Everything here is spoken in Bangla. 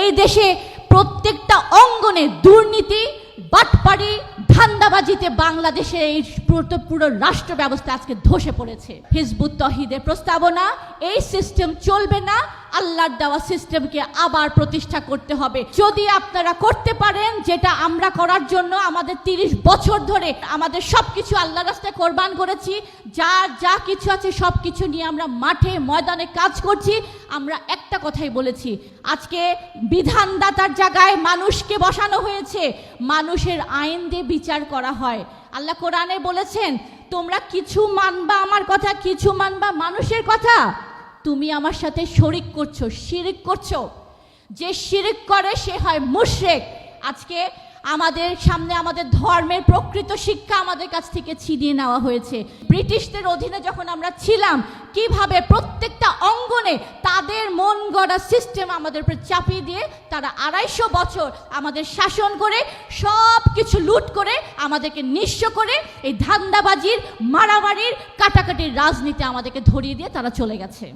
এই দেশে প্রত্যেকটা অঙ্গনে দুর্নীতি, বাটপাড়ি, ধান্দাবাজিতে বাংলাদেশের এই পুরো রাষ্ট্র ব্যবস্থা আজকে ধসে পড়েছে। হিজবুত তহিদের প্রস্তাবনা, এই সিস্টেম চলবে না, আল্লাহর দেওয়া সিস্টেমকে আবার প্রতিষ্ঠা করতে হবে। যদি আপনারা করতে পারেন, যেটা আমরা করার জন্য আমাদের 30 বছর ধরে আমাদের সবকিছু আল্লাহর রাস্তায় কোরবান করেছি, যা কিছু আছে সবকিছু নিয়ে আমরা মাঠে ময়দানে কাজ করছি। আমরা একটা কথাই বলেছি, আজকে বিধানদাতার জায়গায় মানুষকে বসানো হয়েছে, মানুষের আইন দিয়ে বিচার করা হয়। আল্লাহ কোরআনে বলেছেন, তোমরা কিছু মানবা আমার কথা, কিছু মানবা মানুষের কথা। তুমি আমার সাথে শরিক করছো, শিরিক করছো। যে শিরিক করে সে হয় মুশরিক। আজকে আমাদের সামনে আমাদের ধর্মের প্রকৃত শিক্ষা আমাদের কাছ থেকে ছিনিয়ে নেওয়া হয়েছে। ব্রিটিশদের অধীনে যখন আমরা ছিলাম, কিভাবে প্রত্যেকটা অঙ্গনে তাদের মন গড়া সিস্টেম আমাদের উপর চাপিয়ে দিয়ে তারা 250 বছর আমাদের শাসন করে সব কিছু লুট করে আমাদেরকে নিঃস্ব করে এই ধান্দাবাজির, মারামারির, কাটাকাটির রাজনীতি আমাদেরকে ধরিয়ে দিয়ে তারা চলে গেছে।